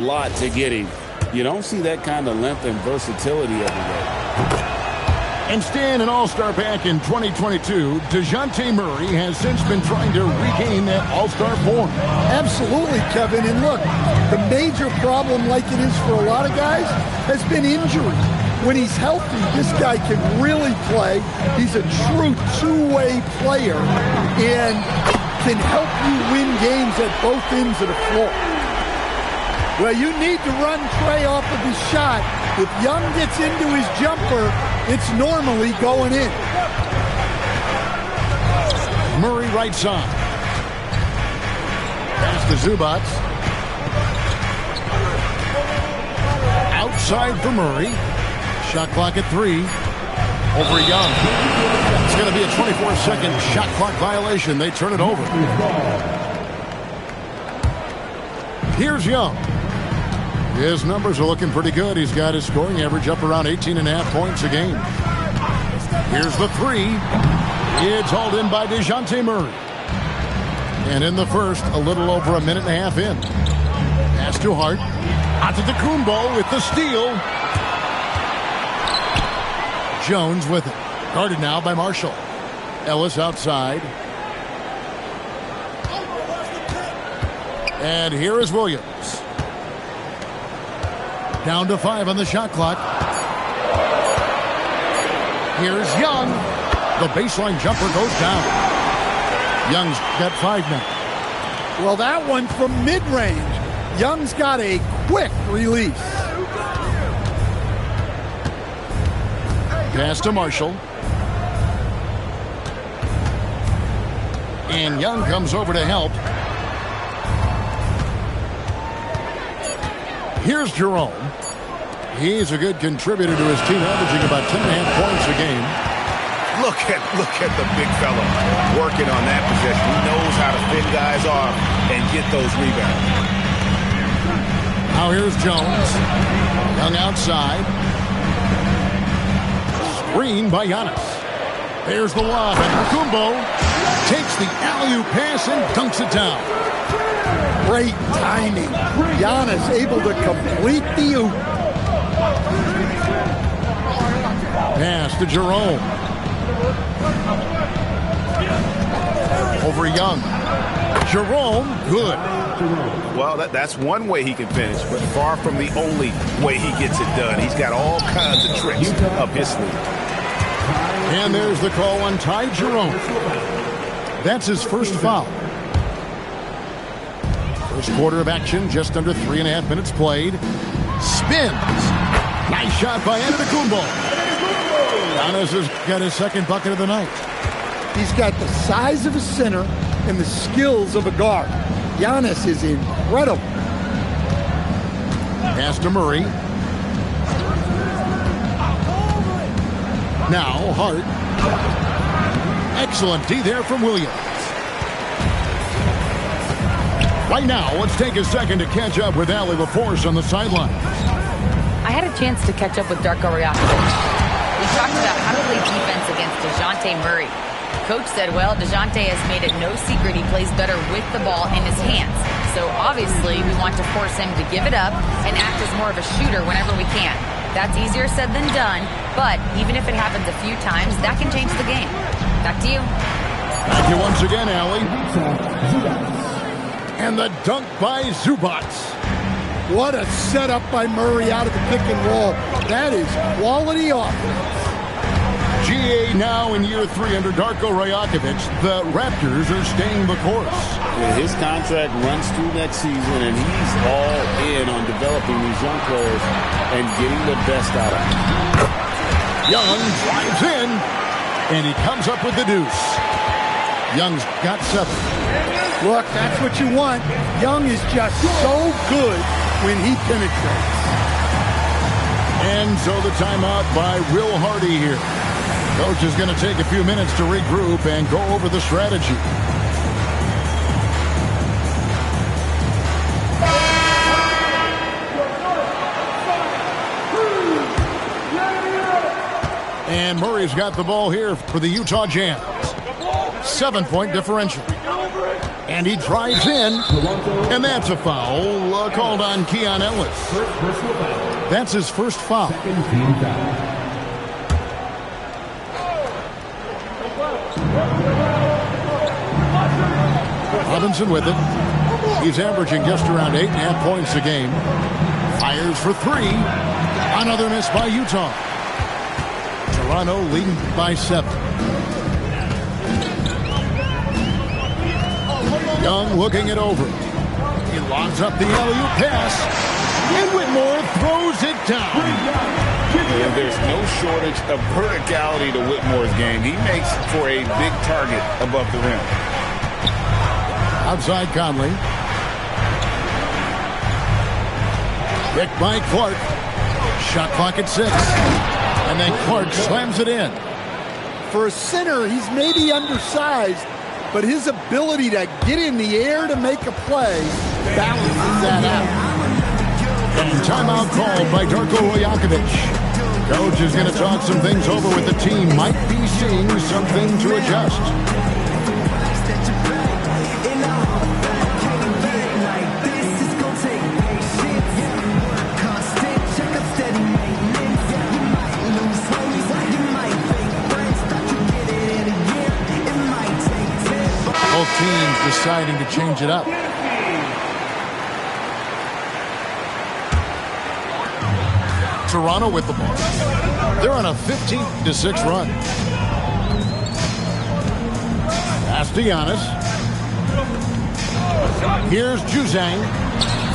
lot to get him. You don't see that kind of length and versatility every day. And staying an all-star back in 2022, DeJounte Murray has since been trying to regain that all-star form. Absolutely, Kevin. And look, the major problem, like it is for a lot of guys, has been injury. When he's healthy, this guy can really play. He's a true two-way player and can help you win games at both ends of the floor. Well, you need to run Trey off of his shot. If Young gets into his jumper, it's normally going in. Murray right side. Pass to Zubac. Outside for Murray. Shot clock at 3. Over Young. It's going to be a 24-second shot clock violation. They turn it over. Here's Young. His numbers are looking pretty good. He's got his scoring average up around 18.5 points a game. Here's the 3. It's hauled in by DeJounte Murray. And in the first, a little over a minute and a half in. Pass to Hart. Antetokounmpo with the steal. Jones with it. Guarded now by Marshall. Ellis outside. And here is Williams. Down to 5 on the shot clock. Here's Young. The baseline jumper goes down. Young's got 5 now. Well, that one from mid-range. Young's got a quick release. Pass to Marshall. And Young comes over to help. Here's Jerome. He's a good contributor to his team, averaging about 10.5 points a game. Look at the big fella working on that possession. He knows how to fit guys off and get those rebounds. Now here's Jones. Young outside. Screen by Giannis. There's the lob, and Kumbo takes the alley-oop pass and dunks it down. Great timing. Giannis able to complete the oop. Pass to Jerome. Over Young. Jerome, good. Well, that's one way he can finish, but far from the only way he gets it done. He's got all kinds of tricks up his sleeve. And there's the call on Ty Jerome. That's his first foul. First quarter of action, just under 3.5 minutes played. Spins. Nice shot by Antetokounmpo. Giannis has got his second bucket of the night. He's got the size of a center and the skills of a guard. Giannis is incredible. Pass to Murray. Now Hart. Excellent D there from Williams. Right now, let's take a second to catch up with Allie LaForce on the sideline. I had a chance to catch up with Darko Rajakovic. We talked about how to play defense against DeJounte Murray. Coach said, well, DeJounte has made it no secret he plays better with the ball in his hands. So obviously, we want to force him to give it up and act as more of a shooter whenever we can. That's easier said than done, but even if it happens a few times, that can change the game. Back to you. Thank you once again, Allie. And the dunk by Zubac. What a setup by Murray out of the pick and roll. That is quality offense. GA now in year 3 under Darko Rajakovic. The Raptors are staying the course. Yeah, his contract runs through next season, and he's all in on developing these young players and getting the best out of them. Young drives in, and he comes up with the deuce. Young's got 7. Look, that's what you want. Young is just so good when he penetrates. And so the timeout by Will Hardy here. Coach is going to take a few minutes to regroup and go over the strategy. And Murray's got the ball here for the Utah Jazz. 7-point differential. And he drives in. And that's a foul called on Keon Ellis. That's his first foul. Robinson with it. He's averaging just around 8.5 points a game. Fires for three. Another miss by Utah. Toronto leading by 7. Young looking it over. He lobs up the alley-oop pass. And Whitmore throws it down. And there's no shortage of verticality to Whitmore's game. He makes for a big target above the rim. Outside Conley. Picked by Clark. Shot clock at 6. And then Clark slams it in. For a center, he's maybe undersized, but his ability to get in the air to make a play balances that out. And timeout called by Darko Rajakovic. Coach is going to talk some things over with the team. Might be seeing something to adjust. Both teams deciding to change it up. Toronto with the ball. They're on a 15-6 run. Pass to Giannis. Here's Juzang.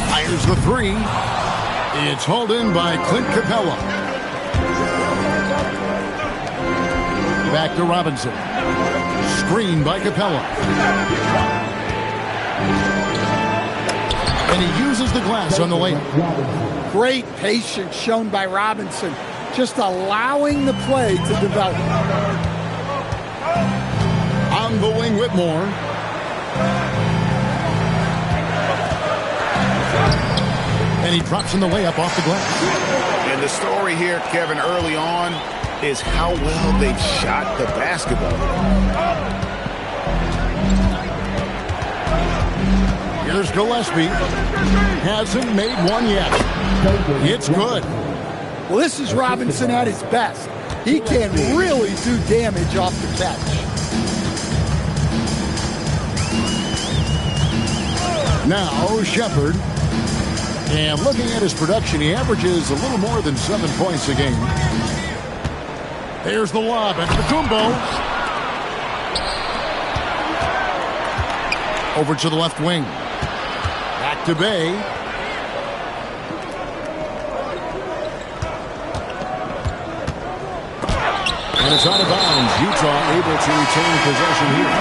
Fires the three. It's hauled in by Clint Capella. Back to Robinson. Screen by Capella. And he uses the glass on the layup. Great patience shown by Robinson, just allowing the play to develop. On the wing, Whitmore. And he drops in the layup off the glass. And the story here, Kevin, early on is how well they've shot the basketball. Here's Gillespie. Hasn't made one yet. It's good. Well, this is Robinson at his best. He can really do damage off the catch. Now Shepard. And looking at his production, he averages a little more than 7 points a game. There's the lob at Batumbo. Over to the left wing. Back to Bay. And it's out of bounds. Utah able to retain possession here.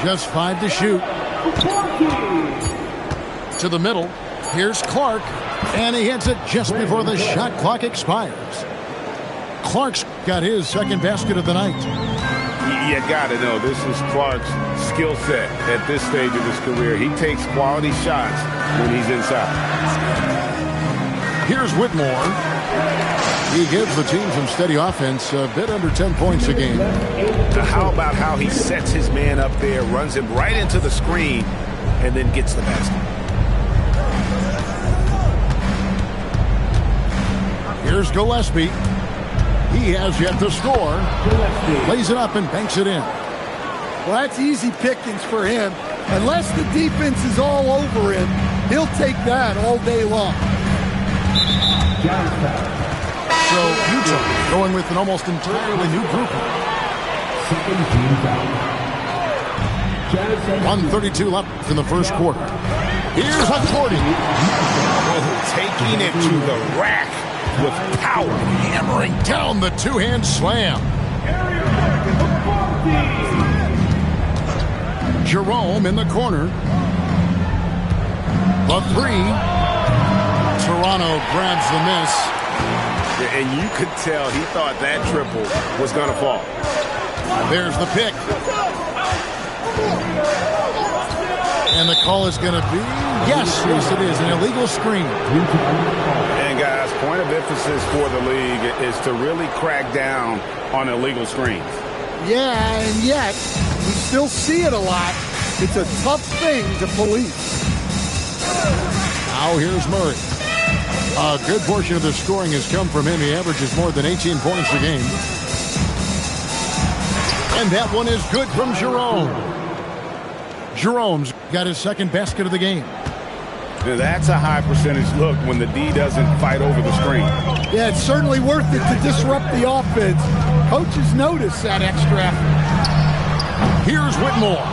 Just 5 to shoot. To the middle. Here's Clark. And he hits it just before the shot clock expires. Clark's got his second basket of the night. You got to know, this is Clark's skill set at this stage of his career. He takes quality shots when he's inside. Here's Whitmore. He gives the team some steady offense, a bit under 10 points a game. Now, how about how he sets his man up there, runs him right into the screen, and then gets the basket. Here's Gillespie. He has yet to score. Lays it up and banks it in. Well, that's easy pickings for him. Unless the defense is all over him, he'll take that all day long. So Utah going with an almost entirely new group. 1:32 left in the first quarter. Here's Hudson. Taking it to the rack with power. Hammering down the two-hand slam. Jerome in the corner. The three. Toronto grabs the miss. And you could tell he thought that triple was going to fall. There's the pick. And the call is going to be, yes, it is, an illegal screen. And guys, point of emphasis for the league is to really crack down on illegal screens. Yeah, and yet we still see it a lot. It's a tough thing to police. Now here's Murray. A good portion of the scoring has come from him. He averages more than 18 points a game. And that one is good from Jerome. Jerome's got his second basket of the game. Now that's a high percentage look when the D doesn't fight over the screen. Yeah, it's certainly worth it to disrupt the offense. Coaches notice that extra effort. Here's Whitmore.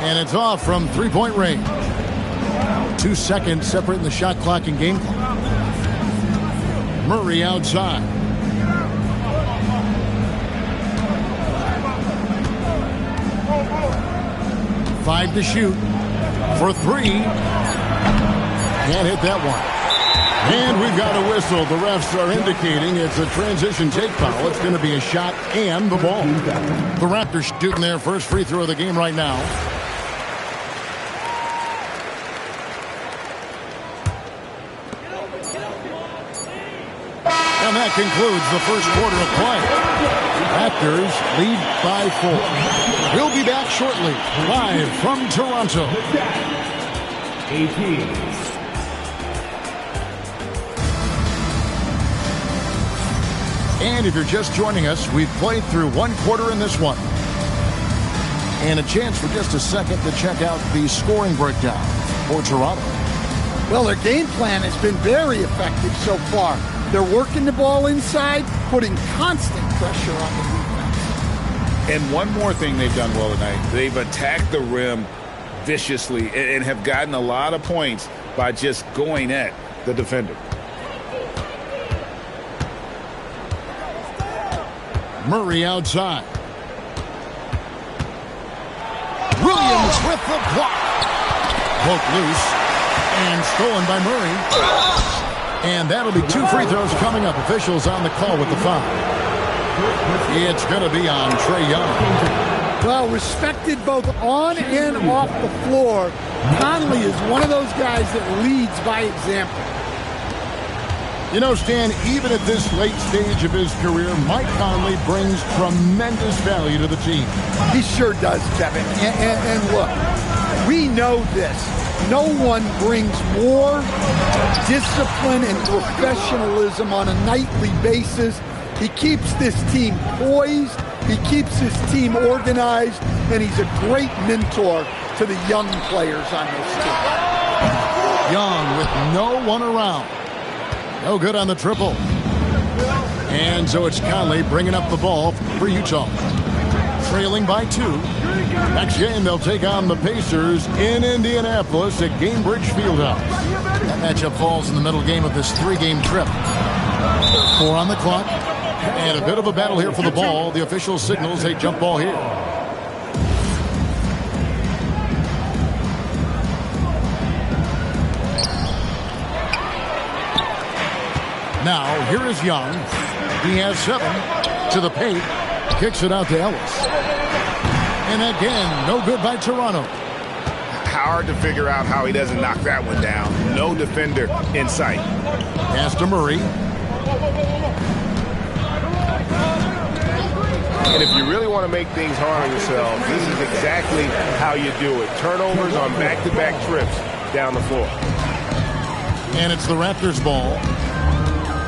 And it's off from three-point range. 2 seconds separating the shot clock and game clock. Murray outside. Five to shoot for three. Can't hit that one. And we've got a whistle. The refs are indicating it's a transition take foul. It's going to be a shot and the ball. The Raptors shooting their first free throw of the game right now. And that concludes the first quarter of play. Raptors lead by 4. We'll be back shortly, live from Toronto. 18. And if you're just joining us, we've played through one quarter in this one. And a chance for just a second to check out the scoring breakdown for Toronto. Well, their game plan has been very effective so far. They're working the ball inside, putting constant pressure on the defense. And one more thing they've done well tonight. They've attacked the rim viciously and have gotten a lot of points by just going at the defender. Murray outside. Williams with the block. Poked loose and stolen by Murray. And that'll be 2 free throws coming up. Officials on the call with the foul. It's going to be on Trae Young. Well, respected both on and off the floor. Conley is one of those guys that leads by example. You know, Stan, even at this late stage of his career, Mike Conley brings tremendous value to the team. He sure does, Kevin. And look, we know this. No one brings more discipline and professionalism on a nightly basis. He keeps this team poised. He keeps his team organized. And he's a great mentor to the young players on this team. Young with no one around. No good on the triple. And so it's Conley bringing up the ball for Utah. Trailing by 2. Next game, they'll take on the Pacers in Indianapolis at Gainbridge Fieldhouse. That matchup falls in the middle game of this 3-game trip. 4 on the clock. And a bit of a battle here for the ball. The official signals a jump ball here. Now, here is Young. He has 7 to the paint. Kicks it out to Ellis. And again, no good by Toronto. Hard to figure out how he doesn't knock that one down. No defender in sight. Pass to Murray. And if you really want to make things hard on yourself, this is exactly how you do it. Turnovers on back-to-back trips down the floor. And it's the Raptors' ball.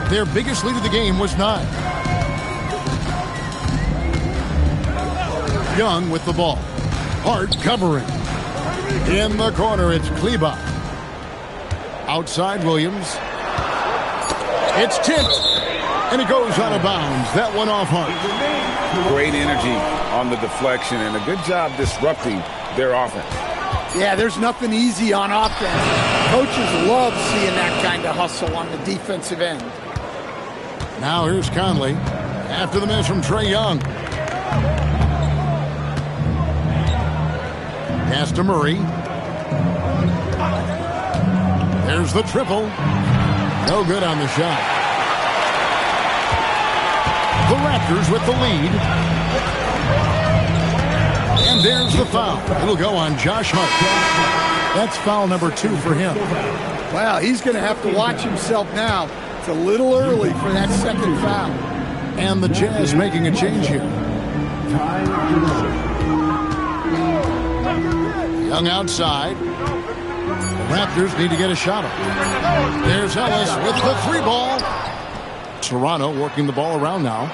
Their biggest lead of the game was 9. Young with the ball. Hart covering. In the corner, it's Kleba. Outside, Williams. It's tipped. And it goes out of bounds. That one off Hart. Great energy on the deflection and a good job disrupting their offense. Yeah, there's nothing easy on offense. Coaches love seeing that kind of hustle on the defensive end. Now here's Conley. After the miss from Trae Young. Pass to Murray. There's the triple. No good on the shot. The Raptors with the lead. And there's the foul. It'll go on Josh Hart. That's foul number 2 for him. Well, he's going to have to watch himself now. a little early for that second foul. And the Jazz making a change here. Young outside. The Raptors need to get a shot up. There's Ellis with the 3-ball. Toronto working the ball around now.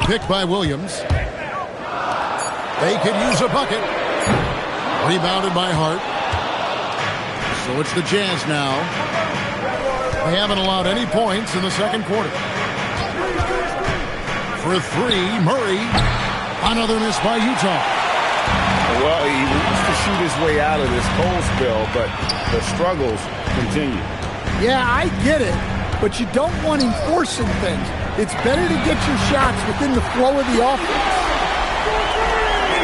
Picked by Williams. They could use a bucket. Rebounded by Hart. So it's the Jazz now. They haven't allowed any points in the second quarter. For 3, Murray. Another miss by Utah. Well, he wants to shoot his way out of this cold spell, but the struggles continue. Yeah, I get it, but you don't want him forcing things. It's better to get your shots within the flow of the offense.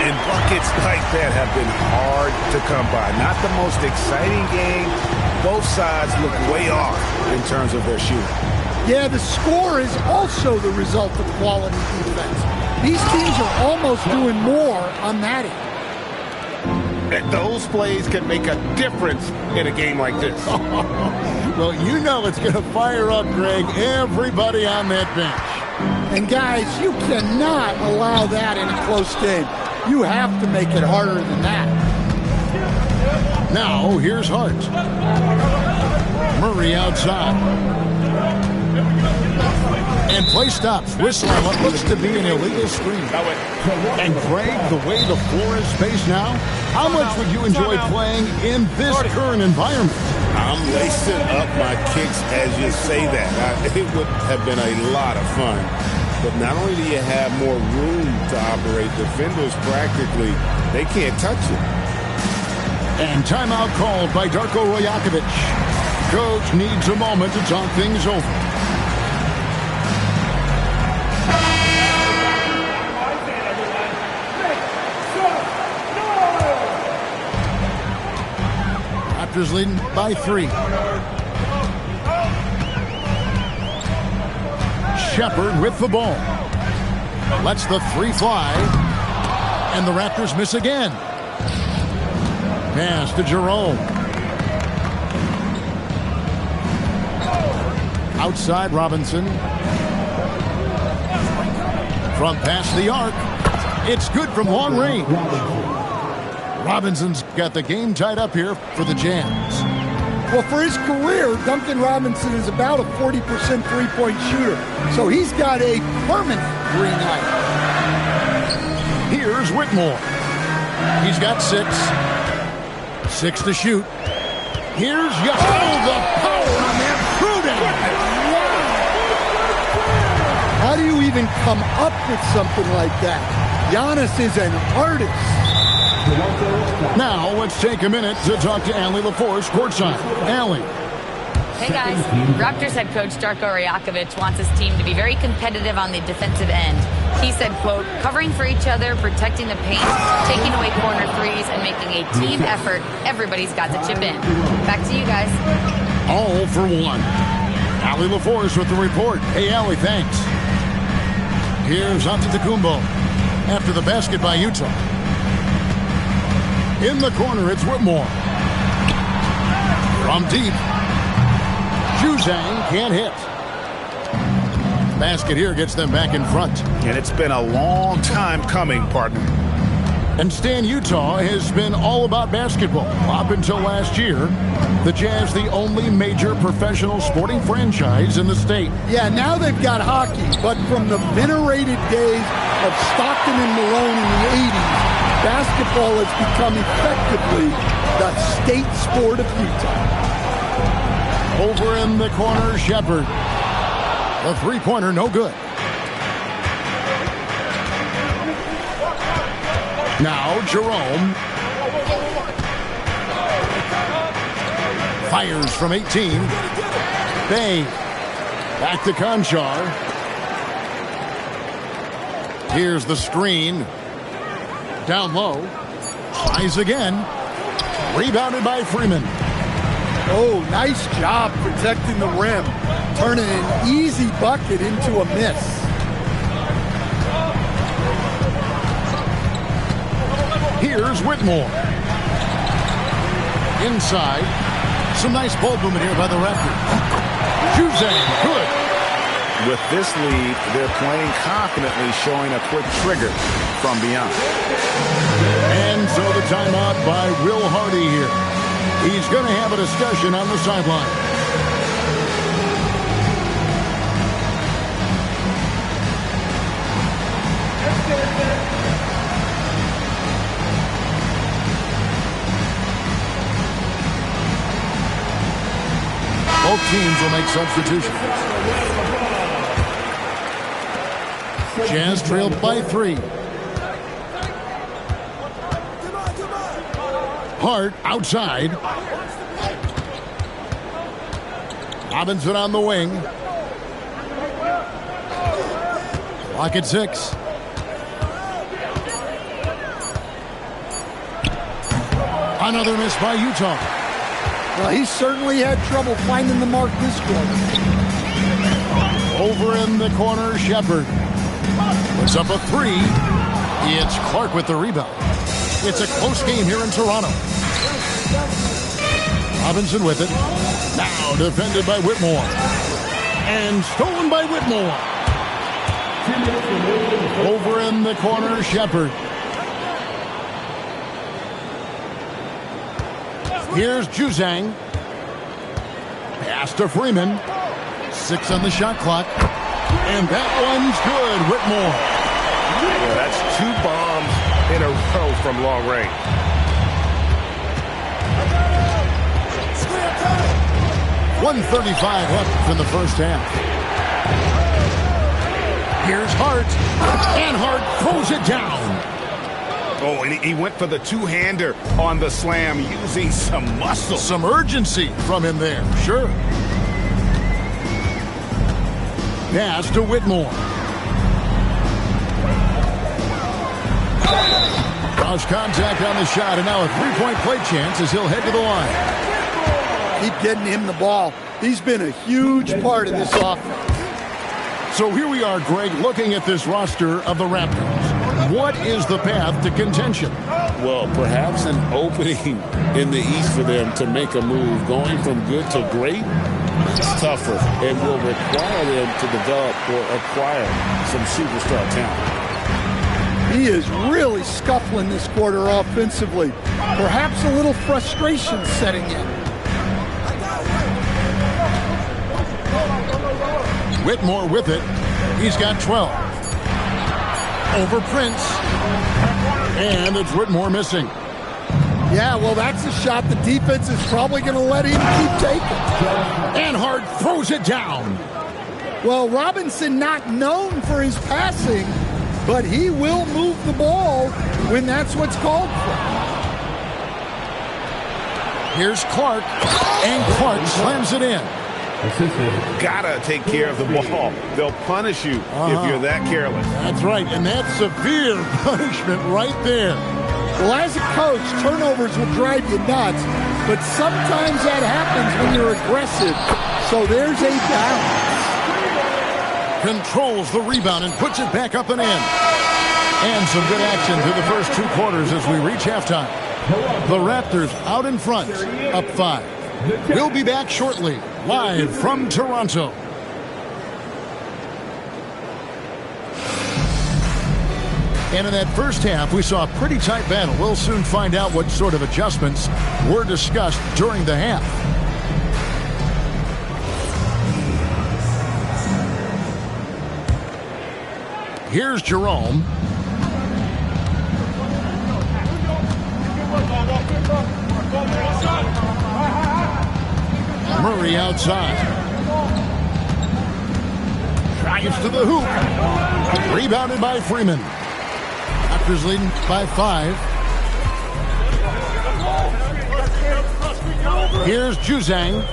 And buckets like that have been hard to come by. Not the most exciting game. Both sides look way off in terms of their shooting. Yeah, the score is also the result of quality defense. These teams are almost doing more on that end. And those plays can make a difference in a game like this. Well, you know it's going to fire up, Greg, everybody on that bench. And guys, you cannot allow that in a close game. You have to make it harder than that. Now, here's Hart. Murray outside. And play stops. Whistle on what looks to be an illegal screen. And Greg, the way the floor is spaced now, how much would you enjoy playing in this current environment? I'm lacing up my kicks as you say that. It would have been a lot of fun. But not only do you have more room to operate, defenders practically, they can't touch it. And timeout called by Darko Rajakovic. Coach needs a moment to talk things over. Raptors leading by 3. Shepard with the ball. Lets the 3 fly. And the Raptors miss again. Pass to Jerome. Outside Robinson. From past the arc. It's good from long range. Robinson's got the game tied up here for the Jazz. Well, for his career, Duncan Robinson is about a 40% three-point shooter. So he's got a permanent green light. Here's Whitmore. He's got 6. 6 to shoot. Here's Young. Oh, the power on that Pruden. How do you even come up with something like that? Giannis is an artist. Now, let's take a minute to talk to Allie LaForce courtside. Allie. Hey guys, Raptors head coach Darko Rajakovic wants his team to be very competitive on the defensive end. He said, quote, covering for each other, protecting the paint, taking away corner threes, and making a team effort. Everybody's got to chip in. Back to you guys. All for 1. Allie LaForce with the report. Hey, Allie, thanks. Here's Antetokounmpo after the basket by Utah. In the corner, it's Whitmore. From deep. Juzang can't hit. Basket here gets them back in front. And it's been a long time coming, partner. And Stan, Utah has been all about basketball. Up until last year, the Jazz the only major professional sporting franchise in the state. Yeah, now they've got hockey, but from the venerated days of Stockton and Malone in the 80s, basketball has become effectively the state sport of Utah. Over in the corner, Shepard. The three-pointer, no good. Now, Jerome. Fires from 18. Bay. Back to Conchar. Here's the screen. Down low. Tries again. Rebounded by Freeman. Oh, nice job protecting the rim. Turning an easy bucket into a miss. Here's Whitmore. Inside. Some nice ball movement here by the Raptors. Juzang, good. With this lead, they're playing confidently, showing a quick trigger from beyond. And so the timeout by Will Hardy here. He's going to have a discussion on the sideline. Both teams will make substitutions. Jazz trail by 3. Hart outside. Robinson on the wing. Clock at 6. Another miss by Utah. Well, he certainly had trouble finding the mark this quarter. Over in the corner, Shepard. Puts up a 3. It's Clark with the rebound. It's a close game here in Toronto. Robinson with it. Now defended by Whitmore. And stolen by Whitmore. Over in the corner, Shepard. Here's Juzang. Pass to Freeman. 6 on the shot clock. And that one's good, Whitmore. Yeah, that's 2 bombs in a row from long range. .135 left in the first half. Here's Hart. And Hart throws it down. Oh, and he went for the two-hander on the slam, using some muscle. Some urgency from him there, sure. Pass to Whitmore. Cross contact on the shot, and now a three-point play chance as he'll head to the line. Keep getting him the ball. He's been a huge part of this offense. So here we are, Greg, looking at this roster of the Raptors. What is the path to contention? Well, perhaps an opening in the East for them to make a move. Going from good to great, it's tougher and will require them to develop or acquire some superstar talent. He is really scuffling this quarter offensively. Perhaps a little frustration setting in. Whitmore with it. He's got 12. Over Prince. And it's Whitmore missing. Yeah, well, that's a shot the defense is probably going to let him keep taking. And Hart throws it down. Well, Robinson not known for his passing, but he will move the ball when that's what's called for. Here's Clark. And Clark slams it in. Gotta take care of the ball. They'll punish you if you're that careless. That's right, and that's severe punishment right there. Well, as a coach, turnovers will drive you nuts, but sometimes that happens when you're aggressive. So there's a balance. Controls the rebound and puts it back up and in. And some good action through the first 2 quarters as we reach halftime. The Raptors out in front, up 5. We'll be back shortly, live from Toronto. And in that first half, we saw a pretty tight battle. We'll soon find out what sort of adjustments were discussed during the half. Here's Jerome. Murray outside. Drives to the hoop. Rebounded by Freeman. Raptors leading by 5. Here's Juzang.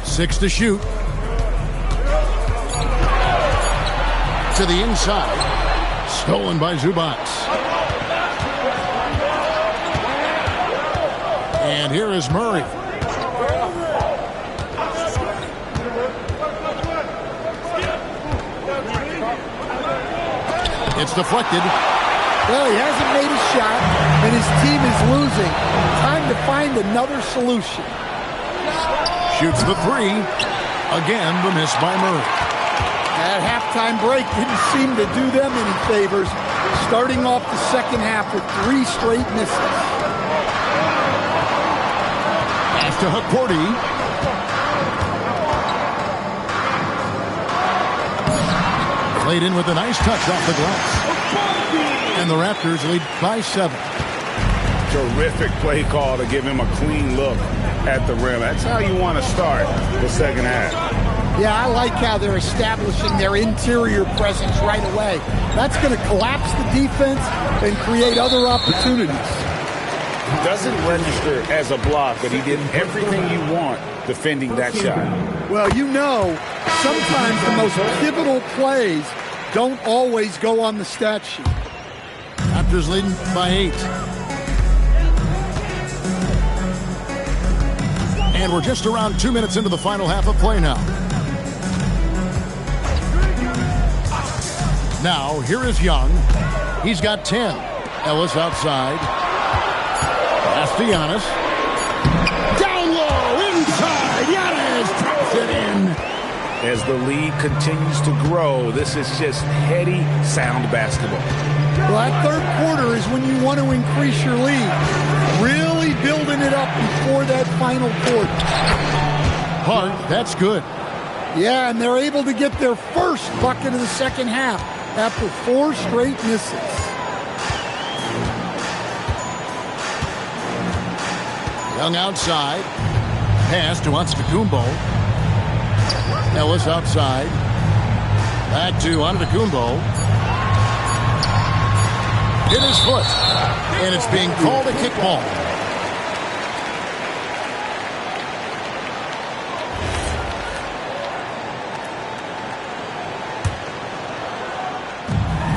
Six to shoot. To the inside. Stolen by Zubac. And here is Murray. It's deflected. Well, he hasn't made a shot, and his team is losing. Time to find another solution. Shoots the three. Again, the miss by Murray. That halftime break didn't seem to do them any favors, starting off the second half with 3 straight misses. Pass to Hakordi. Played in with a nice touch off the glass. And the Raptors lead by 7. Terrific play call to give him a clean look at the rim. That's how you want to start the second half. Yeah, I like how they're establishing their interior presence right away. That's going to collapse the defense and create other opportunities. Doesn't register as a block, but he did everything you want defending that shot. Well, you know, sometimes the most pivotal plays don't always go on the stat sheet. Raptors leading by 8. And we're just around 2 minutes into the final half of play now. Now, here is Young. He's got 10. Ellis outside. Pass to Giannis. Down low, inside. Giannis taps it in. As the lead continues to grow, this is just heady, sound basketball. Well, that third quarter is when you want to increase your lead. Really building it up before that final quarter. Hart, that's good. Yeah, and they're able to get their first bucket of the second half after 4 straight misses. Young outside. Pass to Antetokounmpo. Ellis outside. Back to Antetokounmpo. Hit his foot. And it's being called a kickball.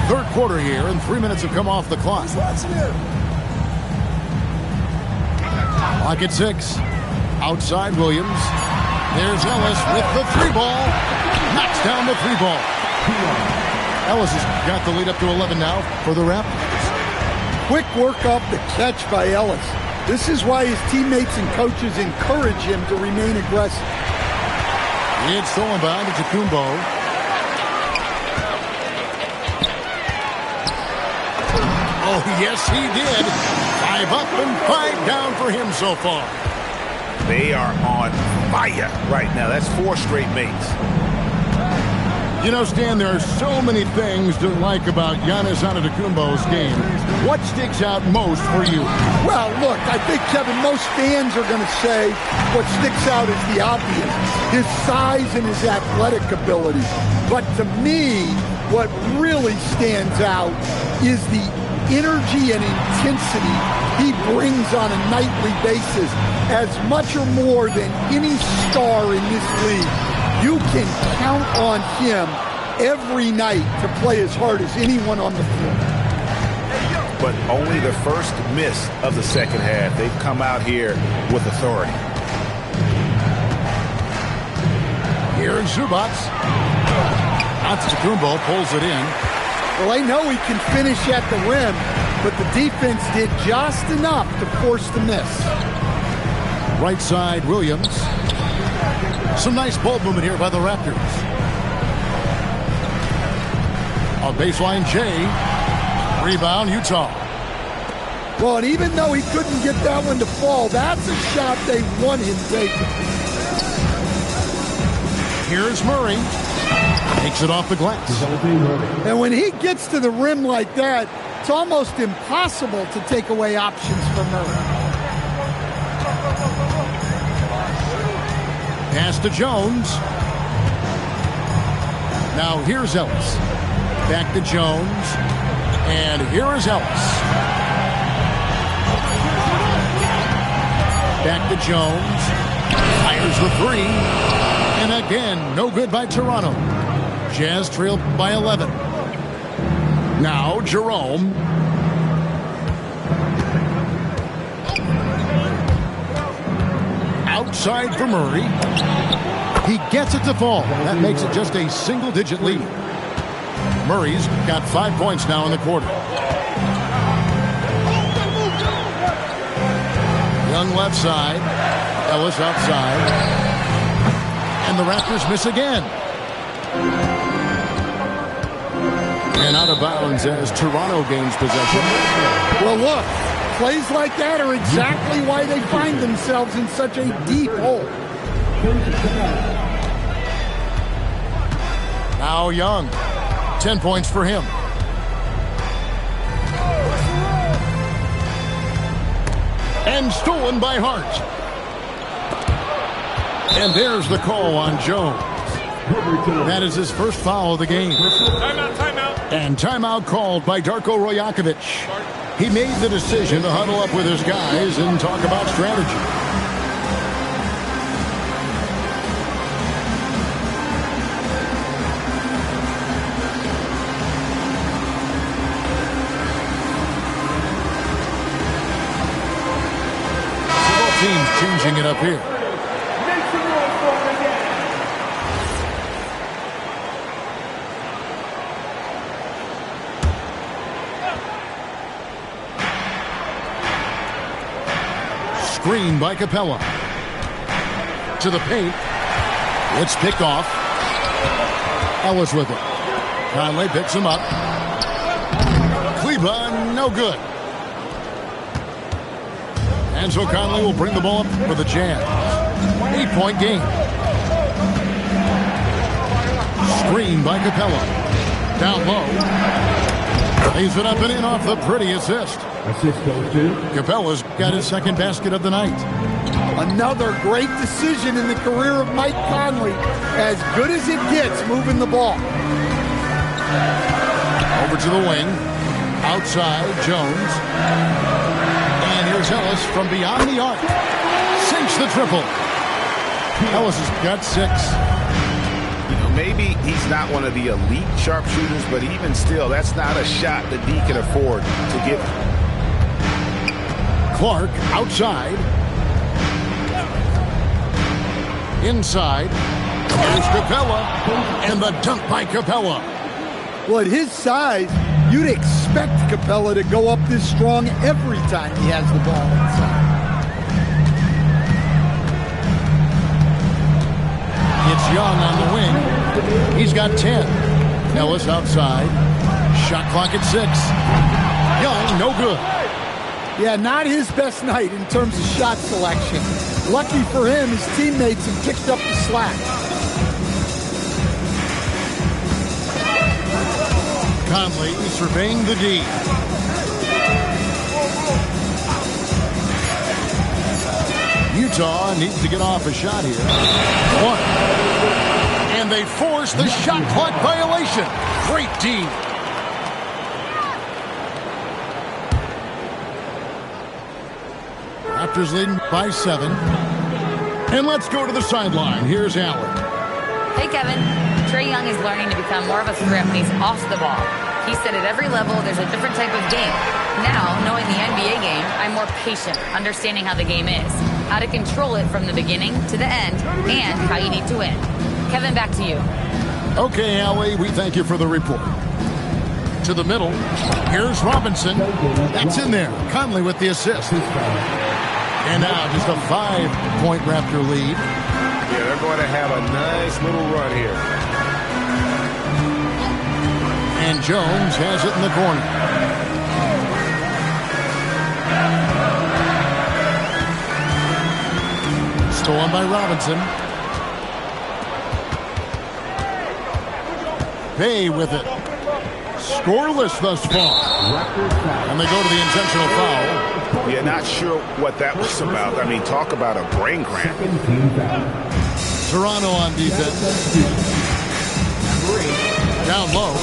Third quarter here, and 3 minutes have come off the clock. Clock at 6. Outside Williams. There's Ellis with the 3-ball. Knocks down the 3-ball. Ellis has got the lead up to 11 now for the Raptors. Quick work off the catch by Ellis. This is why his teammates and coaches encourage him to remain aggressive. It's stolen by Antetokounmpo. Oh, yes, he did. 5 up and 5 down for him so far. They are on fire right now. That's 4 straight mates. You know, Stan, there are so many things to like about Giannis Antetokounmpo's game. What sticks out most for you? Well, look, I think, Kevin, most fans are going to say what sticks out is the obvious, his size and his athletic ability. But to me, what really stands out is the energy and intensity he brings on a nightly basis, as much or more than any star in this league. You can count on him every night to play as hard as anyone on the floor. But only the first miss of the second half. They've come out here with authority. Here in Zubac. Antetokounmpo pulls it in. Well, they know he can finish at the rim, but the defense did just enough to force the miss. Right side, Williams. Some nice ball movement here by the Raptors. On baseline, Jay. Rebound, Utah. Well, and even though he couldn't get that one to fall, that's a shot they want him taking. Here's Murray. Takes it off the glass. And when he gets to the rim like that, it's almost impossible to take away options from Murray. Pass to Jones. Now here's Ellis. Back to Jones. And here is Ellis. Back to Jones. Fires the 3. And again, no good by Toronto. Jazz trailed by 11. Now Jerome. Outside for Murray. He gets it to fall. That makes it just a single-digit lead. Murray's got 5 points now in the quarter. Young left side. Ellis outside. And the Raptors miss again. And out of bounds as Toronto gains possession. Well, look, plays like that are exactly why they find themselves in such a deep hole. Now Young. 10 points for him. And stolen by Hart. And there's the call on Jones. That is his first foul of the game. Timeout. And timeout called by Darko Rajakovic. He made the decision to huddle up with his guys and talk about strategy. Teams changing it up here. Screen by Capella. To the paint. It's picked off. Ellis with it. Conley picks him up. Kleba, no good. And so Conley will bring the ball up for the Jazz. 8-point game. Screen by Capella. Down low. Lays it up and in off the pretty assist. Assist goes to Capella's got his second basket of the night. Another great decision in the career of Mike Conley. As good as it gets moving the ball. Over to the wing. Outside, Jones. And here's Ellis from beyond the arc. Sinks the triple. Ellis has got 6. You know, maybe he's not one of the elite sharpshooters, but even still, that's not a shot that D can afford to give. Clark outside. Inside. Here's Capella. And the dunk by Capella. Well, at his size, you'd expect Capella to go up this strong every time he has the ball inside. It's Young on the wing. He's got 10. Ellis outside. Shot clock at 6. Young, no good. Yeah, not his best night in terms of shot selection. Lucky for him, his teammates have picked up the slack. Conley surveying the D. Utah needs to get off a shot here. 1. And they force the shot clock violation. Great D. Raptors leading by 7. And let's go to the sideline. Here's Allen. Hey, Kevin. Trae Young is learning to become more of a threat when he's off the ball. He said at every level there's a different type of game. Now, knowing the NBA game, I'm more patient, understanding how the game is, how to control it from the beginning to the end, and how you need to win. Kevin, back to you. Okay, Allie, we thank you for the report. To the middle. Here's Robinson. That's in there. Conley with the assist. And now just a 5-point Raptor lead. Yeah, they're going to have a nice little run here. And Jones has it in the corner. Stolen by Robinson. Bay with it. Scoreless thus far. And they go to the intentional foul. Yeah, not sure what that was about. I mean, talk about a brain cramp. Toronto on defense. Down low.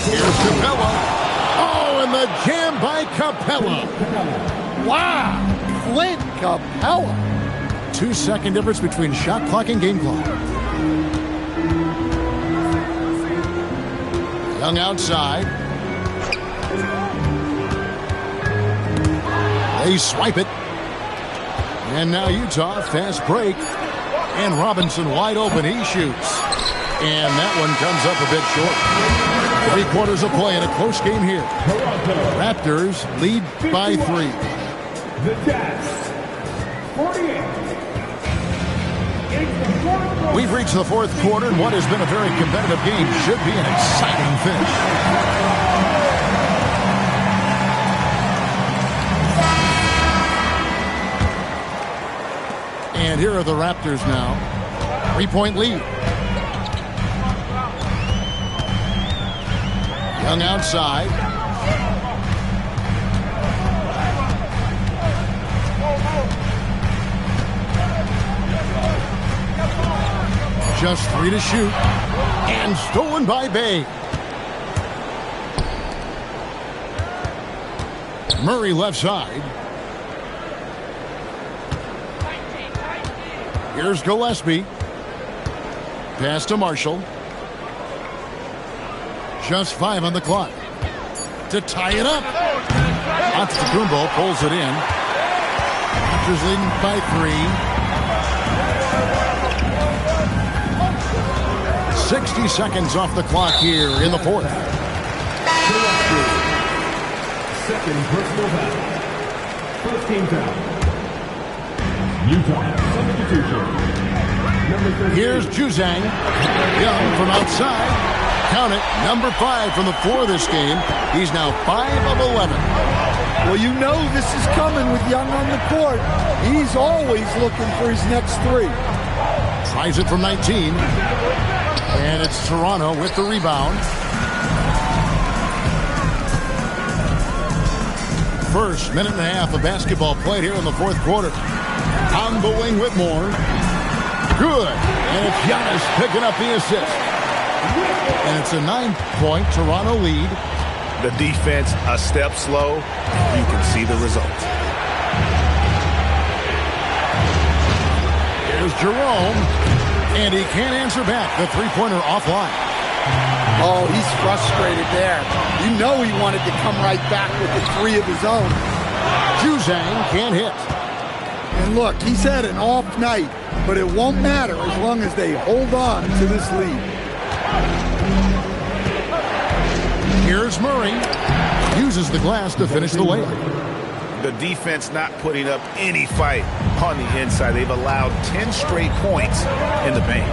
Here's Capella. Oh, and the jam by Capella. Wow! Clint Capella. 2-second difference between shot clock and game clock. Young outside. They swipe it. And now Utah, fast break. And Robinson wide open. He shoots. And that one comes up a bit short. 3 quarters of play in a close game here. Raptors lead by 3. We've reached the fourth quarter, and what has been a very competitive game should be an exciting finish. And here are the Raptors now. 3-point lead. Young outside. Just 3 to shoot. And stolen by Bay. Murray left side. Here's Gillespie. Pass to Marshall. Just 5 on the clock. To tie it up. Antetokounmpo pulls it in. Raptors leading by 3. 60 seconds off the clock here in the fourth. Second personal foul. First team foul. Utah substitution. Here's Juzang. Young from outside. Count it. Number 5 from the floor this game. He's now 5 of 11. Well, you know this is coming with Young on the court. He's always looking for his next 3. Tries it from 19. And it's Toronto with the rebound. First minute and a half of basketball played here in the fourth quarter. On the wing with more. Good. And it's Giannis picking up the assist. And it's a 9-point Toronto lead. The defense a step slow. You can see the result. Here's Jerome. And he can't answer back. The three-pointer offline. Oh, he's frustrated there. You know he wanted to come right back with the 3 of his own. Juzang can't hit. And look, he's had an off night, but it won't matter as long as they hold on to this lead. Here's Murray. Uses the glass to finish the layup. The defense not putting up any fight on the inside. They've allowed 10 straight points in the paint.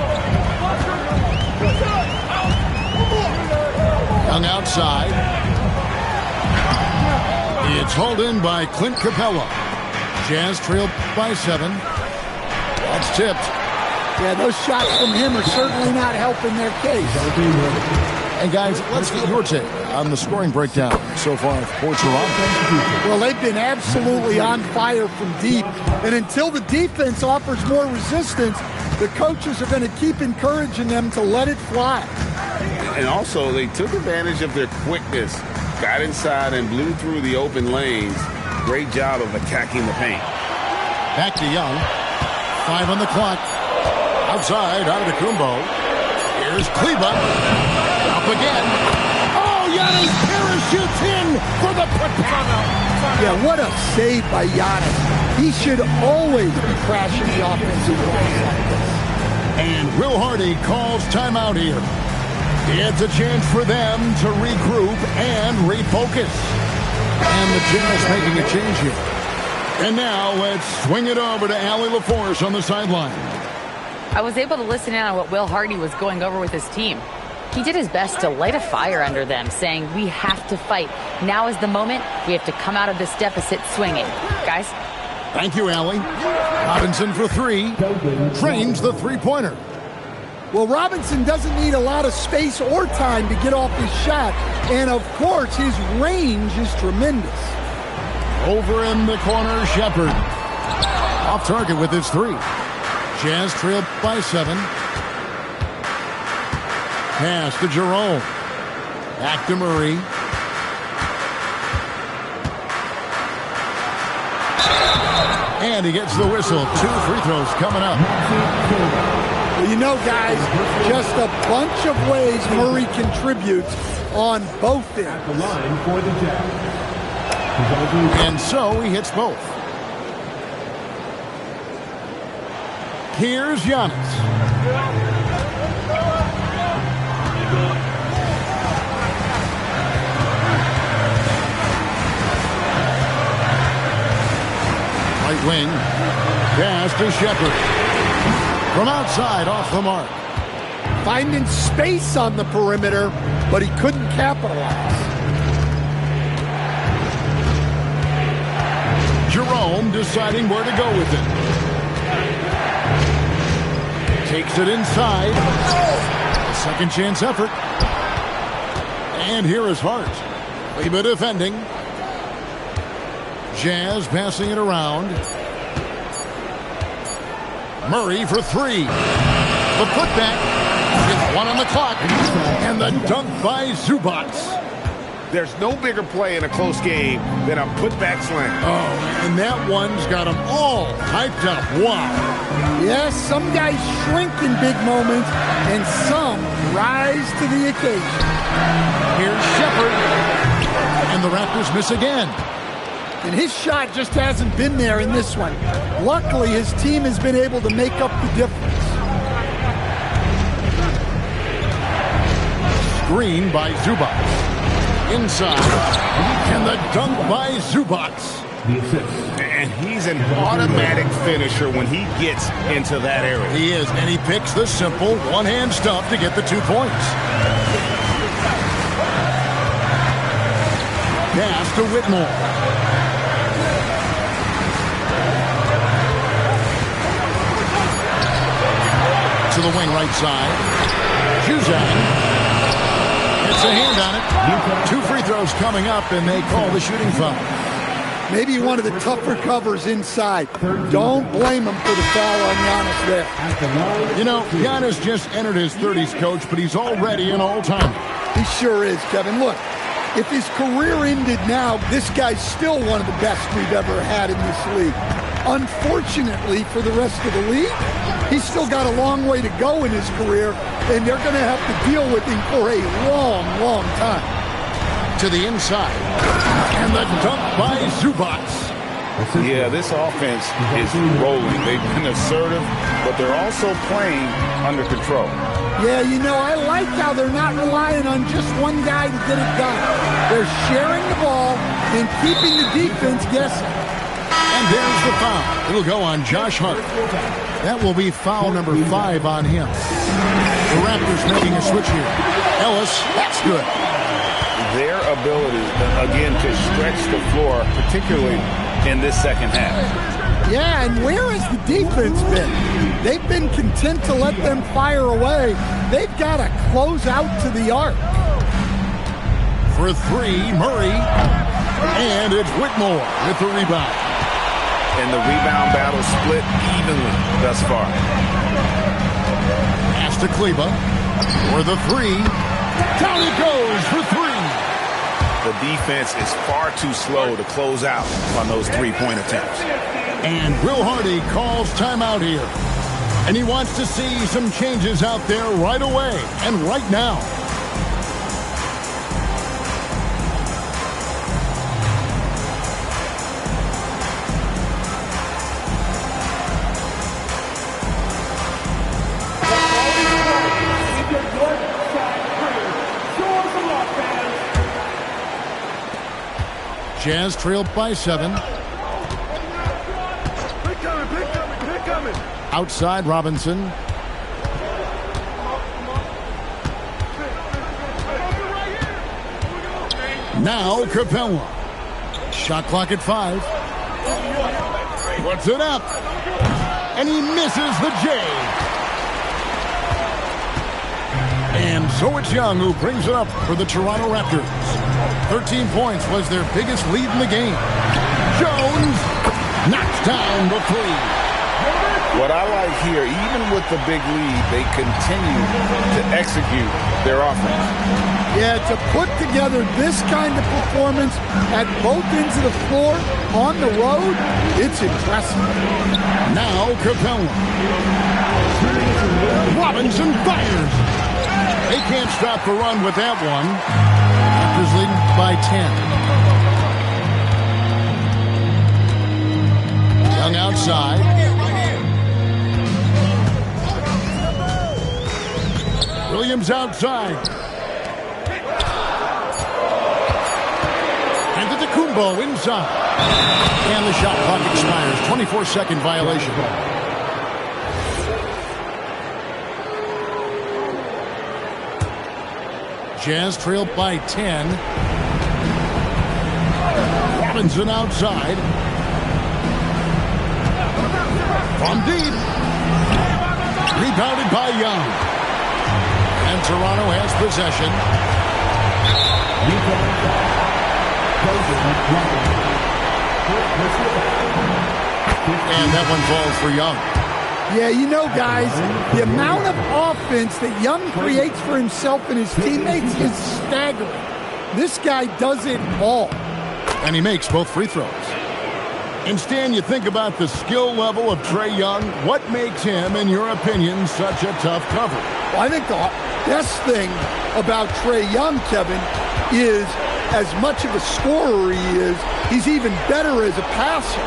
Young outside. It's hauled in by Clint Capella. Jazz trailed by 7. That's tipped. Yeah, those shots from him are certainly not helping their case. And guys, let's get your take on the scoring breakdown so far for Toronto. Well, they've been absolutely on fire from deep. And until the defense offers more resistance, the coaches are going to keep encouraging them to let it fly. And also, they took advantage of their quickness, got inside and blew through the open lanes. Great job of attacking the paint. Back to Young. 5 on the clock. Outside, Antetokounmpo. Here's Kleba. Up again. Oh, Giannis parachutes in for the put-down. Yeah, what a save by Giannis. He should always be crashing the offensive glass like this. And Will Hardy calls timeout here. It's a chance for them to regroup and refocus. And the Jazz making a change here. And now let's swing it over to Allie LaForce on the sideline. I was able to listen in on what Will Hardy was going over with his team. He did his best to light a fire under them, saying, we have to fight. Now is the moment. We have to come out of this deficit swinging. Guys? Thank you, Allie. Robinson for 3. Trains the three-pointer. Well, Robinson doesn't need a lot of space or time to get off his shot. And, of course, his range is tremendous. Over in the corner, Shepard. Off target with his 3. Jazz trailed by 7. Pass to Jerome. Back to Murray. And he gets the whistle. 2 free throws coming up. Well, you know, guys, just a bunch of ways Murray contributes on both ends. The line for the Jazz. And so he hits both. Here's Giannis. Right wing. to Shepard. From outside, off the mark. Finding space on the perimeter, but he couldn't capitalize. Jerome deciding where to go with it. Takes it inside. A second chance effort. And here is Hart. Leba defending. Jazz passing it around. Murray for three. The putback with one on the clock. And the dunk by Zubac. There's no bigger play in a close game than a putback slam. Oh, and that one's got them all hyped up. Wow. Yes, some guys shrink in big moments, and some rise to the occasion. Here's Shepard. And the Raptors miss again. And his shot just hasn't been there in this one. Luckily, his team has been able to make up the difference. Screen by Zubac. Inside. And the dunk by Zubac. And he's an automatic finisher when he gets into that area. He is, and he picks the simple one-hand stuff to get the 2 points. Pass to Whitmore. To the wing right side. Juzang. It's a hand on it. 2 free throws coming up, and they call the shooting foul. Maybe one of the tougher covers inside. Don't blame him for the foul on Giannis there. You know, Giannis just entered his 30s, Coach, but he's already an all-timer. He sure is, Kevin. Look, if his career ended now, this guy's still one of the best we've ever had in this league. Unfortunately for the rest of the league, he's still got a long way to go in his career, and they're going to have to deal with him for a long, long time. To the inside. And the dunk by Zubac. Yeah, this offense is rolling. They've been assertive, but they're also playing under control. Yeah, you know, I like how they're not relying on just one guy to get it done. They're sharing the ball and keeping the defense guessing. And there's the foul. It'll go on Josh Hart. That will be foul number 5 on him. The Raptors making a switch here. Ellis, that's good. Their ability, again, to stretch the floor, particularly in this second half. Yeah, and where has the defense been? They've been content to let them fire away. They've got to close out to the arc. For 3, Murray. And it's Whitmore with the rebound. And the rebound battle split evenly thus far. Pass to Kleba for the 3. Down it goes for 3. The defense is far too slow to close out on those 3-point attempts. And Will Hardy calls timeout here. And he wants to see some changes out there right away and right now. Jazz trailed by 7. Outside Robinson. Now Capella. Shot clock at 5. Puts it up. And he misses the J. And so it's Young who brings it up for the Toronto Raptors. 13 points was their biggest lead in the game. Jones knocks down the 3. What I like here, even with the big lead, they continue to execute their offense. Yeah, to put together this kind of performance at both ends of the floor on the road, it's impressive. Now Capella. Robinson fires. They can't stop the run with that one. Raptors leading by 10. Young outside. Williams outside. Antetokounmpo inside. And the shot clock expires. 24-second violation. Jazz trail by 10. Robinson outside. From deep. Rebounded by Young. And Toronto has possession. And that one falls for Young. Yeah, you know, guys, the amount of offense that Young creates for himself and his teammates is staggering. This guy does it all. And he makes both free throws. And Stan, you think about the skill level of Trae Young. What makes him, in your opinion, such a tough cover? Well, I think the best thing about Trae Young, Kevin, is as much of a scorer he is, he's even better as a passer.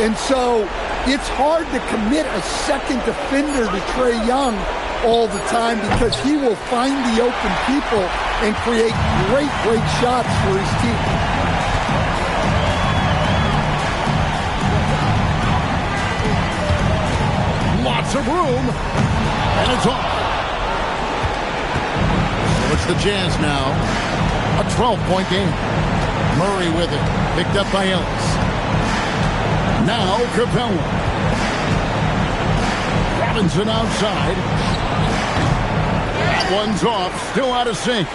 And so it's hard to commit a second defender to Trae Young all the time because he will find the open people and create great, great shots for his team. Lots of room, and it's off. So it's the Jazz now. A 12-point game. Murray with it. Picked up by Ellis. Now Capella. Robinson outside. That one's off. Still out of sync.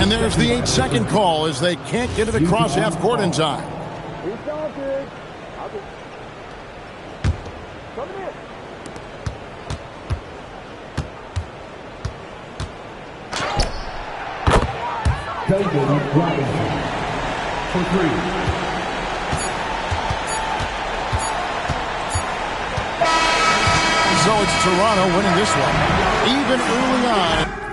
And there's the 8-second call as they can't get it across half court in time. For three. So it's Toronto winning this one. Even early on.